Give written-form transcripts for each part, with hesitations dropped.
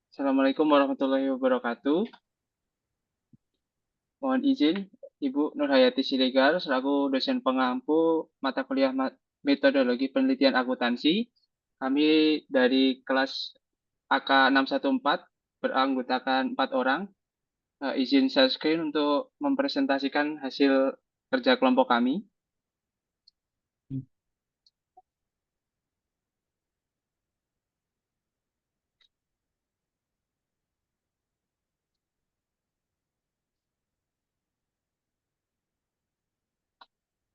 Assalamualaikum warahmatullahi wabarakatuh. Mohon izin, Ibu Nurhayati Siregar selaku dosen pengampu mata kuliah metodologi penelitian akuntansi. Kami dari kelas AK 614 beranggotakan 4 orang. Izin share screen untuk mempresentasikan hasil kerja kelompok kami.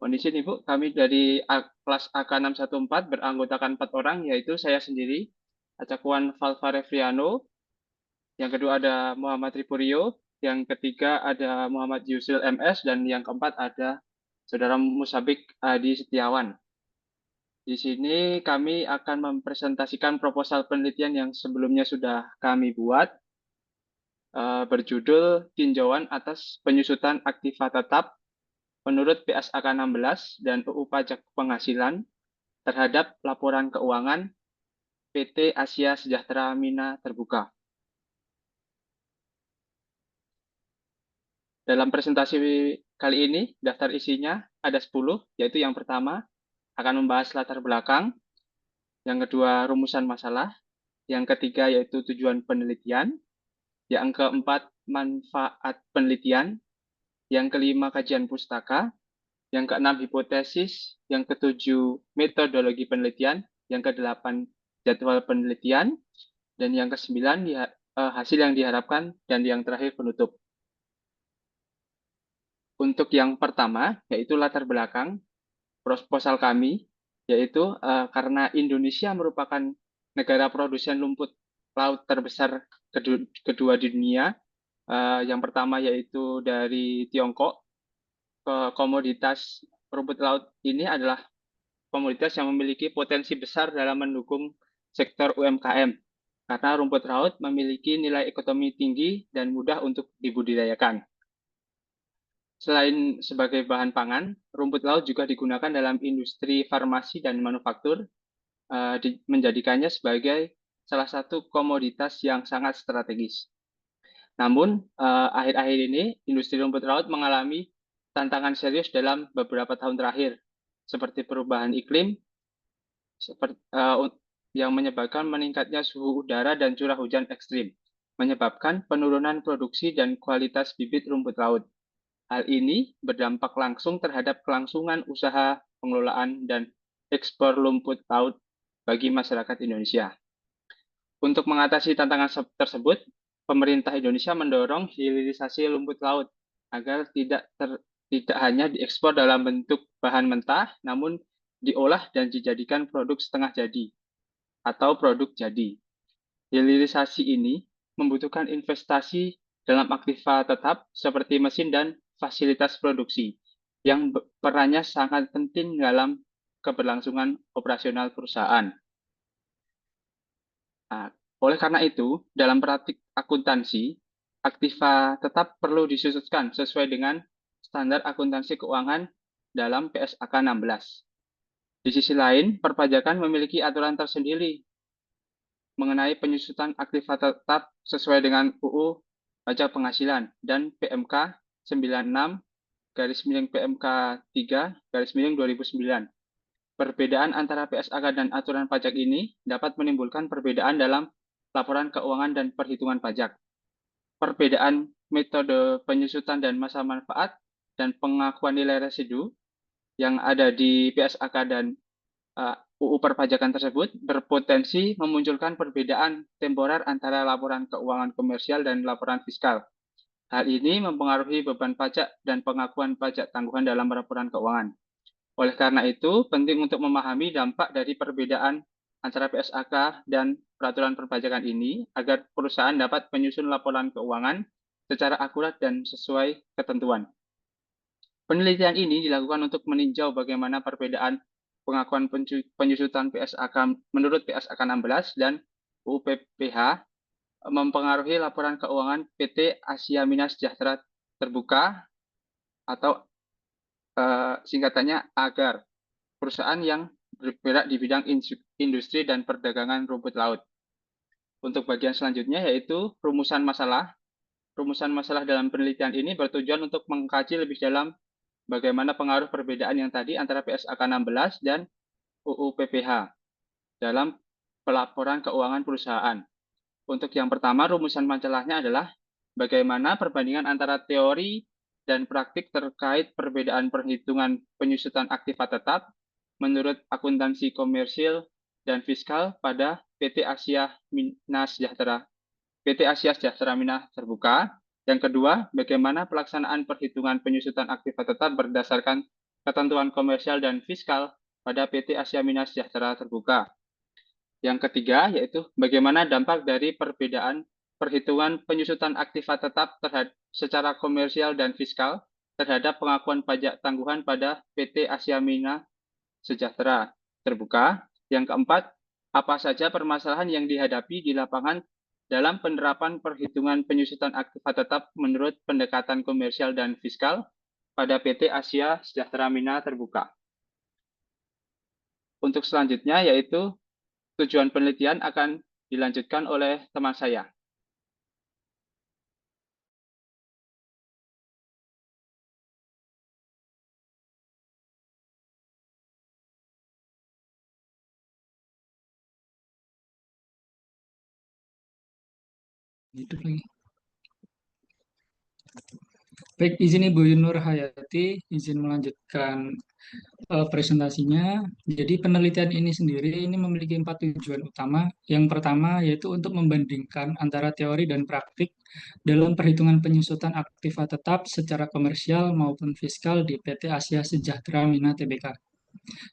Mohon izin Ibu, kami dari kelas AK 614 beranggotakan 4 orang, yaitu saya sendiri, Acakuan Valvarefriano. Yang kedua ada Muhammad Ripurio, yang ketiga ada Muhammad Yusril MS, dan yang keempat ada Saudara Musabik Adi Setiawan. Di sini kami akan mempresentasikan proposal penelitian yang sebelumnya sudah kami buat, berjudul Tinjauan atas Penyusutan Aktiva Tetap menurut PSAK 16 dan UU Pajak Penghasilan terhadap laporan keuangan PT Asia Sejahtera Mina Terbuka. Dalam presentasi kali ini, daftar isinya ada 10, yaitu yang pertama akan membahas latar belakang, yang kedua rumusan masalah, yang ketiga yaitu tujuan penelitian, yang keempat manfaat penelitian, yang kelima kajian pustaka, yang keenam hipotesis, yang ketujuh metodologi penelitian, yang kedelapan jadwal penelitian, dan yang kesembilan hasil yang diharapkan, dan yang terakhir penutup. Untuk yang pertama, yaitu latar belakang proposal kami, yaitu karena Indonesia merupakan negara produsen rumput laut terbesar kedua di dunia. Yang pertama yaitu dari Tiongkok. Komoditas rumput laut ini adalah komoditas yang memiliki potensi besar dalam mendukung sektor UMKM, karena rumput laut memiliki nilai ekonomi tinggi dan mudah untuk dibudidayakan. Selain sebagai bahan pangan, rumput laut juga digunakan dalam industri farmasi dan manufaktur, menjadikannya sebagai salah satu komoditas yang sangat strategis. Namun, akhir-akhir ini, industri rumput laut mengalami tantangan serius dalam beberapa tahun terakhir, seperti perubahan iklim, yang menyebabkan meningkatnya suhu udara dan curah hujan ekstrim, menyebabkan penurunan produksi dan kualitas bibit rumput laut. Hal ini berdampak langsung terhadap kelangsungan usaha pengelolaan dan ekspor rumput laut bagi masyarakat Indonesia. Untuk mengatasi tantangan tersebut, pemerintah Indonesia mendorong hilirisasi rumput laut agar tidak hanya diekspor dalam bentuk bahan mentah, namun diolah dan dijadikan produk setengah jadi atau produk jadi. Hilirisasi ini membutuhkan investasi dalam aktiva tetap seperti mesin dan fasilitas produksi, yang perannya sangat penting dalam keberlangsungan operasional perusahaan. Nah, oleh karena itu, dalam praktik akuntansi, aktiva tetap perlu disusutkan sesuai dengan standar akuntansi keuangan dalam PSAK 16. Di sisi lain, perpajakan memiliki aturan tersendiri mengenai penyusutan aktiva tetap sesuai dengan UU Pajak Penghasilan dan PMK 96 PMK 3 2009. Perbedaan antara PSAK dan aturan pajak ini dapat menimbulkan perbedaan dalam laporan keuangan dan perhitungan pajak. Perbedaan metode penyusutan dan masa manfaat dan pengakuan nilai residu yang ada di PSAK dan UU perpajakan tersebut berpotensi memunculkan perbedaan temporer antara laporan keuangan komersial dan laporan fiskal. Hal ini mempengaruhi beban pajak dan pengakuan pajak tanggungan dalam laporan keuangan. Oleh karena itu, penting untuk memahami dampak dari perbedaan antara PSAK dan peraturan perpajakan ini agar perusahaan dapat menyusun laporan keuangan secara akurat dan sesuai ketentuan. Penelitian ini dilakukan untuk meninjau bagaimana perbedaan pengakuan penyusutan PSAK menurut PSAK 16 dan UPPH mempengaruhi laporan keuangan PT Asia Mina Sejahtera Terbuka atau singkatannya AGAR, perusahaan yang bergerak di bidang industri dan perdagangan rumput laut. Untuk bagian selanjutnya yaitu rumusan masalah. Rumusan masalah dalam penelitian ini bertujuan untuk mengkaji lebih dalam bagaimana pengaruh perbedaan yang tadi antara PSAK 16 dan UU PPH dalam pelaporan keuangan perusahaan. Untuk yang pertama, rumusan masalahnya adalah bagaimana perbandingan antara teori dan praktik terkait perbedaan perhitungan penyusutan aktiva tetap menurut akuntansi komersil dan fiskal pada PT Asia Mina Sejahtera Mina Terbuka. Yang kedua, bagaimana pelaksanaan perhitungan penyusutan aktiva tetap berdasarkan ketentuan komersial dan fiskal pada PT Asia Mina Sejahtera Terbuka. Yang ketiga, yaitu bagaimana dampak dari perbedaan perhitungan penyusutan aktiva tetap secara komersial dan fiskal terhadap pengakuan pajak tangguhan pada PT Asia Mina Sejahtera Terbuka. Yang keempat, apa saja permasalahan yang dihadapi di lapangan dalam penerapan perhitungan penyusutan aktiva tetap menurut pendekatan komersial dan fiskal pada PT Asia Sejahtera Mina Terbuka. Untuk selanjutnya yaitu tujuan penelitian akan dilanjutkan oleh teman saya. Itu lagi. Baik, izin Ibu Yunur Hayati, izin melanjutkan presentasinya. Jadi penelitian ini sendiri ini memiliki 4 tujuan utama. Yang pertama yaitu untuk membandingkan antara teori dan praktik dalam perhitungan penyusutan aktiva tetap secara komersial maupun fiskal di PT Asia Sejahtera Mina Tbk.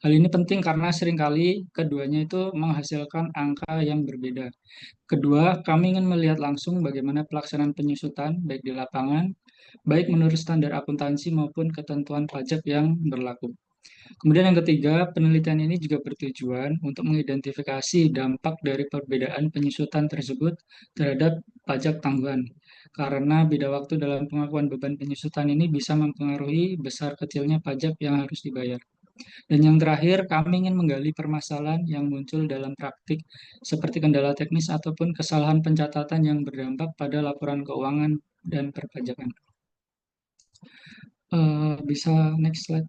Hal ini penting karena seringkali keduanya itu menghasilkan angka yang berbeda. Kedua, kami ingin melihat langsung bagaimana pelaksanaan penyusutan baik di lapangan, baik menurut standar akuntansi maupun ketentuan pajak yang berlaku. Kemudian yang ketiga, penelitian ini juga bertujuan untuk mengidentifikasi dampak dari perbedaan penyusutan tersebut terhadap pajak tanggungan. Karena beda waktu dalam pengakuan beban penyusutan ini bisa mempengaruhi besar kecilnya pajak yang harus dibayar. Dan yang terakhir, kami ingin menggali permasalahan yang muncul dalam praktik seperti kendala teknis ataupun kesalahan pencatatan yang berdampak pada laporan keuangan dan perpajakan. Bisa next slide.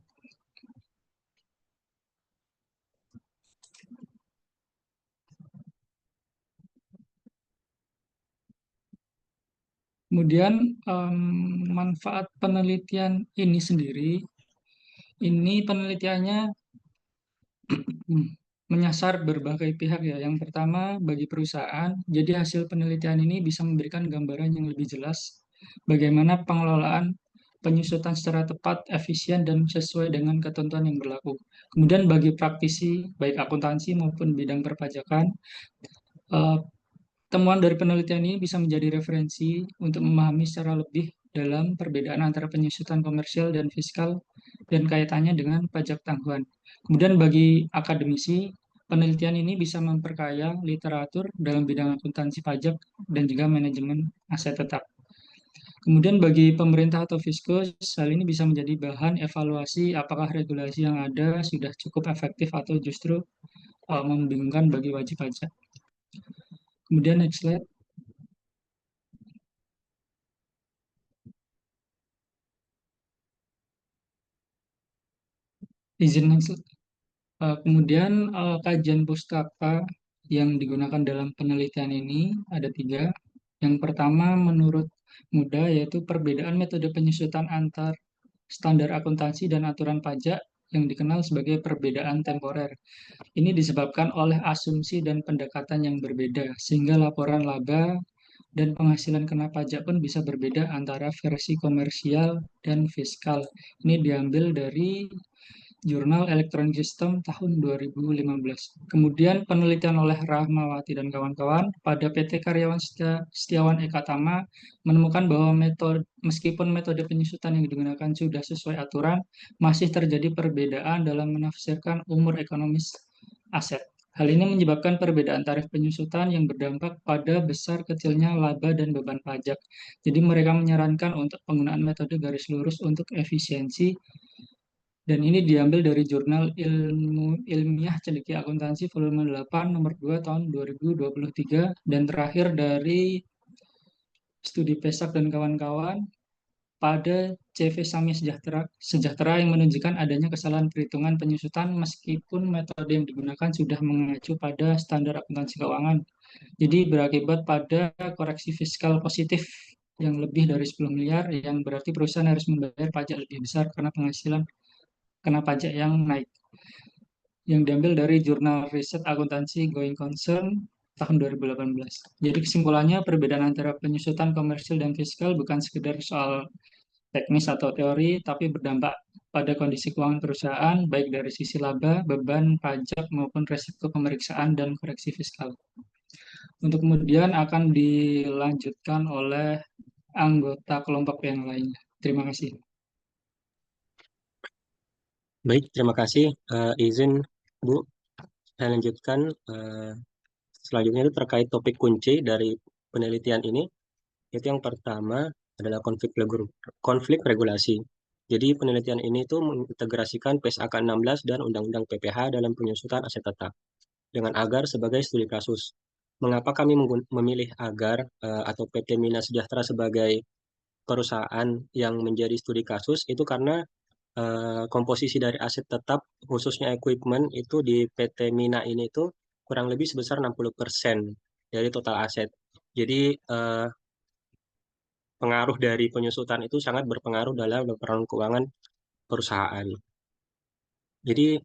Kemudian manfaat penelitian ini sendiri, ini penelitiannya menyasar berbagai pihak ya. Yang pertama bagi perusahaan, jadi hasil penelitian ini bisa memberikan gambaran yang lebih jelas bagaimana pengelolaan penyusutan secara tepat, efisien, dan sesuai dengan ketentuan yang berlaku. Kemudian bagi praktisi, baik akuntansi maupun bidang perpajakan, eh, temuan dari penelitian ini bisa menjadi referensi untuk memahami secara lebih dalam perbedaan antara penyusutan komersial dan fiskal dan kaitannya dengan pajak tangguhan. Kemudian bagi akademisi, penelitian ini bisa memperkaya literatur dalam bidang akuntansi pajak dan juga manajemen aset tetap. Kemudian bagi pemerintah atau fiskus, hal ini bisa menjadi bahan evaluasi apakah regulasi yang ada sudah cukup efektif atau justru membingungkan bagi wajib pajak. Kemudian next slide. Izin next slide. Kemudian kajian pustaka yang digunakan dalam penelitian ini ada 3. Yang pertama menurut Muda yaitu perbedaan metode penyusutan antar standar akuntansi dan aturan pajak yang dikenal sebagai perbedaan temporer. Ini disebabkan oleh asumsi dan pendekatan yang berbeda sehingga laporan laba dan penghasilan kena pajak pun bisa berbeda antara versi komersial dan fiskal. Ini diambil dari Jurnal Electronic System tahun 2015. Kemudian penelitian oleh Rahmawati dan kawan-kawan pada PT Karyawan Setiawan Eka Tama menemukan bahwa meskipun metode penyusutan yang digunakan sudah sesuai aturan, masih terjadi perbedaan dalam menafsirkan umur ekonomis aset. Hal ini menyebabkan perbedaan tarif penyusutan yang berdampak pada besar kecilnya laba dan beban pajak. Jadi mereka menyarankan untuk penggunaan metode garis lurus untuk efisiensi Dan ini diambil dari Jurnal Ilmu Ilmiah Cendekia Akuntansi volume 8 nomor 2 tahun 2023 dan terakhir dari studi Pesak dan kawan-kawan pada CV Samya Sejahtera yang menunjukkan adanya kesalahan perhitungan penyusutan meskipun metode yang digunakan sudah mengacu pada standar akuntansi keuangan. Jadi berakibat pada koreksi fiskal positif yang lebih dari 10 miliar, yang berarti perusahaan harus membayar pajak lebih besar karena penghasilan kena pajak yang naik. Yang diambil dari Jurnal Riset Akuntansi Going Concern tahun 2018. Jadi kesimpulannya perbedaan antara penyusutan komersil dan fiskal bukan sekedar soal teknis atau teori, tapi berdampak pada kondisi keuangan perusahaan, baik dari sisi laba, beban pajak, maupun resiko pemeriksaan dan koreksi fiskal. Untuk kemudian akan dilanjutkan oleh anggota kelompok yang lainnya. Terima kasih. Baik, terima kasih. Izin Bu, saya lanjutkan. Selanjutnya itu terkait topik kunci dari penelitian ini. Itu yang pertama adalah konflik regulasi. Jadi penelitian ini tuh mengintegrasikan PSAK 16 dan Undang-Undang PPH dalam penyusutan aset tetap dengan agar sebagai studi kasus. Mengapa kami memilih agar atau PT Mina Sejahtera sebagai perusahaan yang menjadi studi kasus itu karena komposisi dari aset tetap khususnya equipment itu di PT Mina ini itu kurang lebih sebesar 60% dari total aset. Jadi pengaruh dari penyusutan itu sangat berpengaruh dalam laporan keuangan perusahaan. Jadi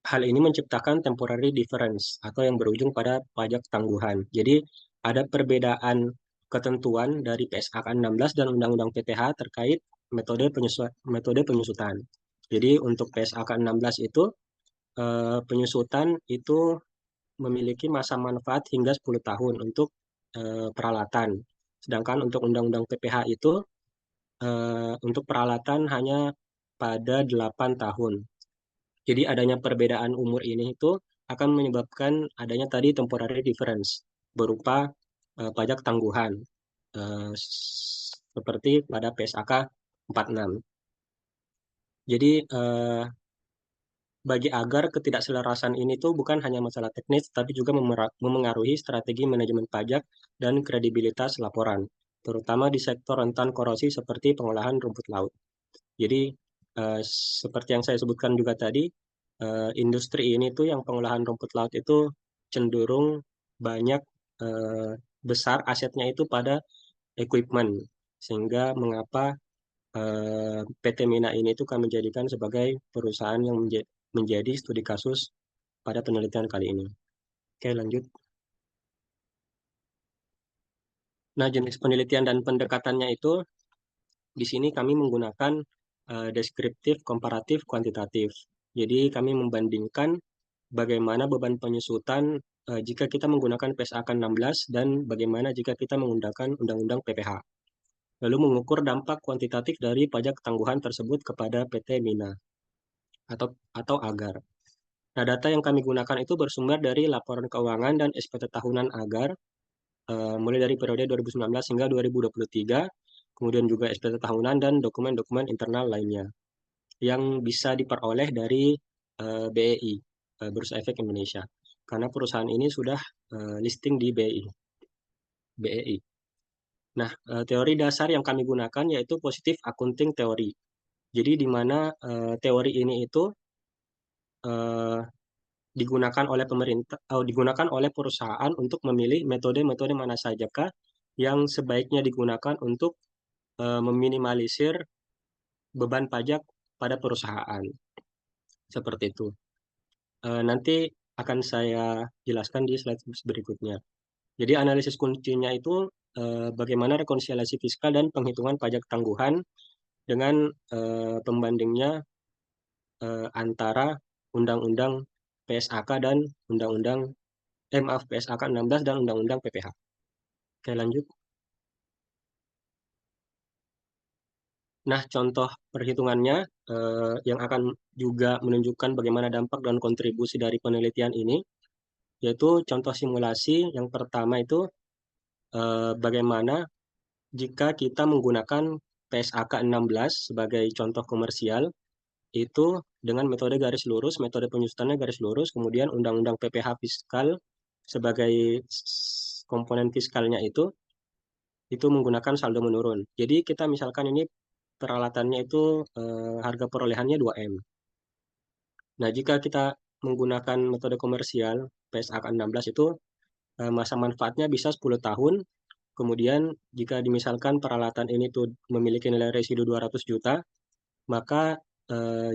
hal ini menciptakan temporary difference atau yang berujung pada pajak tangguhan. Jadi ada perbedaan ketentuan dari PSAK 16 dan Undang-Undang PPH terkait metode penyusutan. Jadi untuk PSAK 16 itu penyusutan itu memiliki masa manfaat hingga 10 tahun untuk peralatan. Sedangkan untuk Undang-Undang PPH itu untuk peralatan hanya pada 8 tahun. Jadi adanya perbedaan umur ini itu akan menyebabkan adanya tadi temporary difference berupa pajak tangguhan seperti pada PSAK 46. Jadi bagi agar ketidakselarasan ini tuh bukan hanya masalah teknis, tapi juga memengaruhi strategi manajemen pajak dan kredibilitas laporan, terutama di sektor rentan korosi seperti pengolahan rumput laut. Jadi seperti yang saya sebutkan juga tadi, industri ini tuh yang pengolahan rumput laut itu cenderung banyak besar asetnya itu pada equipment, sehingga mengapa PT Mina ini tuh kami jadikan sebagai perusahaan yang menjadi studi kasus pada penelitian kali ini. Oke, lanjut. Nah, jenis penelitian dan pendekatannya itu di sini kami menggunakan deskriptif, komparatif, kuantitatif. Jadi kami membandingkan bagaimana beban penyusutan jika kita menggunakan PSAK 16 dan bagaimana jika kita menggunakan Undang-Undang PPH. Lalu mengukur dampak kuantitatif dari pajak tangguhan tersebut kepada PT Mina atau Agar. Nah, data yang kami gunakan itu bersumber dari laporan keuangan dan SPT tahunan Agar mulai dari periode 2019 hingga 2023, kemudian juga SPT tahunan dan dokumen-dokumen internal lainnya yang bisa diperoleh dari BEI, Bursa Efek Indonesia. Karena perusahaan ini sudah listing di BEI. Nah, teori dasar yang kami gunakan yaitu positive accounting theory. Jadi di mana teori ini itu digunakan oleh pemerintah atau digunakan oleh perusahaan untuk memilih metode-metode mana sajakah yang sebaiknya digunakan untuk meminimalisir beban pajak pada perusahaan. Seperti itu. Nanti akan saya jelaskan di slide berikutnya. Jadi analisis kuncinya itu bagaimana rekonsiliasi fiskal dan penghitungan pajak tangguhan dengan pembandingnya antara Undang-Undang PSAK dan Undang-Undang PSAK 16 dan Undang-Undang PPH. Oke, lanjut. Nah, contoh perhitungannya yang akan juga menunjukkan bagaimana dampak dan kontribusi dari penelitian ini, yaitu contoh simulasi yang pertama itu bagaimana jika kita menggunakan PSAK 16 sebagai contoh komersial, itu dengan metode garis lurus, metode penyusutannya garis lurus, kemudian Undang-Undang PPh fiskal sebagai komponen fiskalnya itu menggunakan saldo menurun. Jadi kita misalkan ini peralatannya itu harga perolehannya 2M. Nah, jika kita menggunakan metode komersial PSAK 16 itu masa manfaatnya bisa 10 tahun. Kemudian jika dimisalkan peralatan ini tuh memiliki nilai residu 200 juta, maka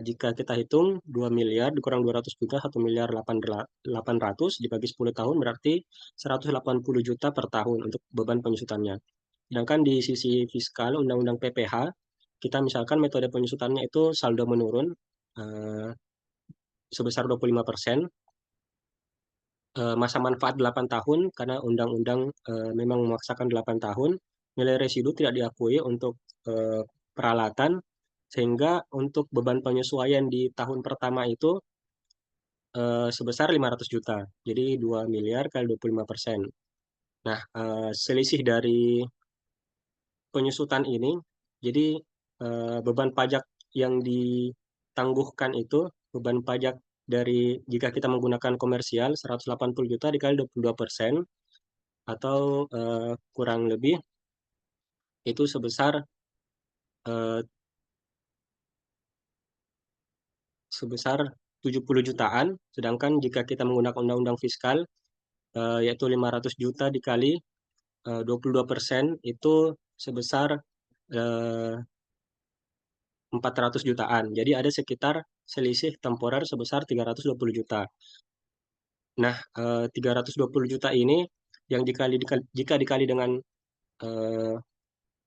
jika kita hitung 2 miliar dikurang 200 juta, 1 miliar 800 dibagi 10 tahun berarti 180 juta per tahun untuk beban penyusutannya. Sedangkan di sisi fiskal Undang-Undang PPh, kita misalkan metode penyusutannya itu saldo menurun sebesar 25%, masa manfaat 8 tahun karena undang-undang memang memaksakan 8 tahun, nilai residu tidak diakui untuk peralatan, sehingga untuk beban penyesuaian di tahun pertama itu sebesar 500 juta. Jadi 2 miliar kali 25%. Nah, selisih dari penyusutan ini, jadi beban pajak yang ditangguhkan itu, beban pajak dari jika kita menggunakan komersial 180 juta dikali 22%, atau kurang lebih itu sebesar 70 jutaan, sedangkan jika kita menggunakan undang-undang fiskal yaitu 500 juta dikali 22% itu sebesar 400 jutaan. Jadi ada sekitar selisih temporer sebesar 320 juta. Nah, 320 juta ini yang jika dikali dengan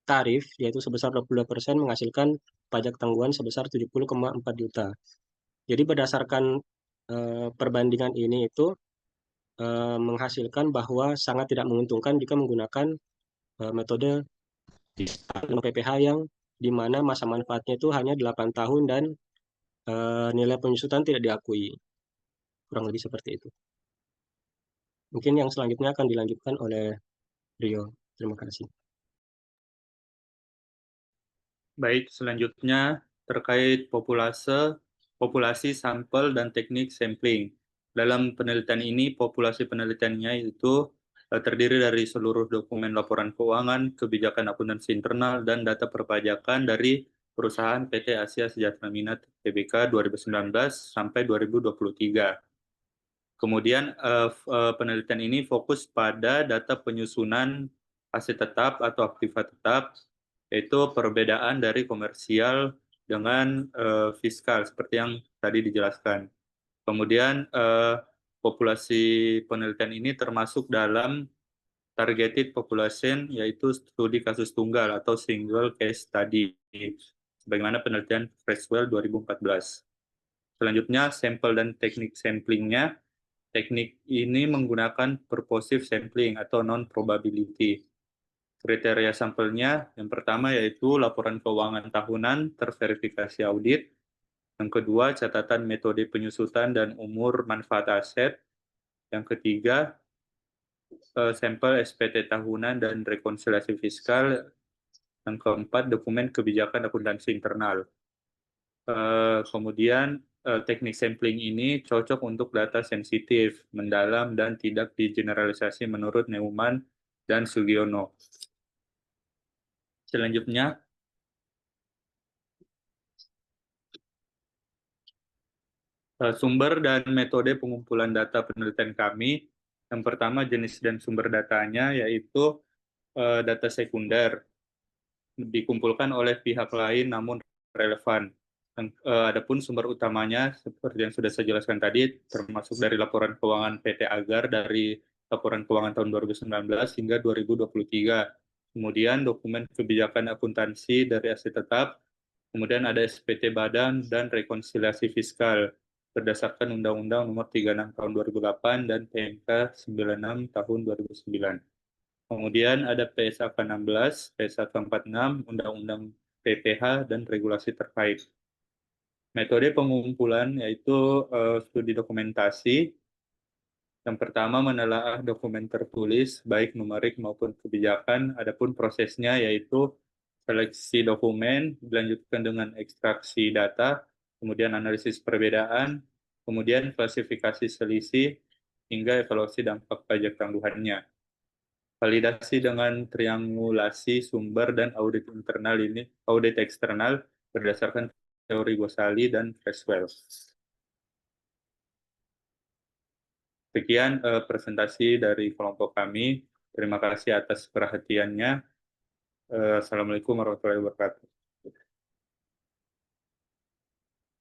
tarif yaitu sebesar 22% menghasilkan pajak tangguhan sebesar 70,4 juta. Jadi berdasarkan perbandingan ini itu menghasilkan bahwa sangat tidak menguntungkan jika menggunakan metode PPh yang di mana masa manfaatnya itu hanya 8 tahun dan nilai penyusutan tidak diakui. Kurang lebih seperti itu. Mungkin yang selanjutnya akan dilanjutkan oleh Rio. Terima kasih. Baik, selanjutnya terkait populasi sampel dan teknik sampling. Dalam penelitian ini, populasi penelitiannya itu terdiri dari seluruh dokumen laporan keuangan, kebijakan akuntansi internal, dan data perpajakan dari perusahaan PT Asia Sejahtera Minat Tbk 2019 sampai 2023. Kemudian penelitian ini fokus pada data penyusunan aset tetap atau aktiva tetap, yaitu perbedaan dari komersial dengan fiskal seperti yang tadi dijelaskan. Kemudian populasi penelitian ini termasuk dalam targeted population, yaitu studi kasus tunggal atau single case study, sebagaimana penelitian Freshwell 2014. Selanjutnya, sampel dan teknik samplingnya. Teknik ini menggunakan purposive sampling atau non-probability. Kriteria sampelnya, yang pertama yaitu laporan keuangan tahunan terverifikasi audit. Yang kedua, catatan metode penyusutan dan umur manfaat aset. Yang ketiga, sampel SPT tahunan dan rekonsiliasi fiskal. Yang keempat, dokumen kebijakan akuntansi internal. Kemudian teknik sampling ini cocok untuk data sensitif, mendalam, dan tidak digeneralisasi menurut Neumann dan Sugiono. Selanjutnya, sumber dan metode pengumpulan data penelitian kami. Yang pertama, jenis dan sumber datanya, yaitu data sekunder, dikumpulkan oleh pihak lain namun relevan. Adapun sumber utamanya, seperti yang sudah saya jelaskan tadi, termasuk dari laporan keuangan PT Agar dari laporan keuangan tahun 2019 hingga 2023. Kemudian dokumen kebijakan akuntansi dari aset tetap, kemudian ada SPT badan dan rekonsiliasi fiskal berdasarkan Undang-Undang Nomor 36 Tahun 2008 dan PMK 96 Tahun 2009. Kemudian ada PSAK 16, PSAK 46, Undang-Undang PPh, dan regulasi terkait. Metode pengumpulan yaitu studi dokumentasi. Yang pertama, menelaah dokumen tertulis, baik numerik maupun kebijakan. Adapun prosesnya yaitu seleksi dokumen, dilanjutkan dengan ekstraksi data, kemudian analisis perbedaan, kemudian klasifikasi selisih, hingga evaluasi dampak pajak tangguhannya. Validasi dengan triangulasi sumber dan audit internal ini, audit eksternal berdasarkan teori Gosali dan Creswell. Sekian presentasi dari kelompok kami. Terima kasih atas perhatiannya. Assalamualaikum warahmatullahi wabarakatuh.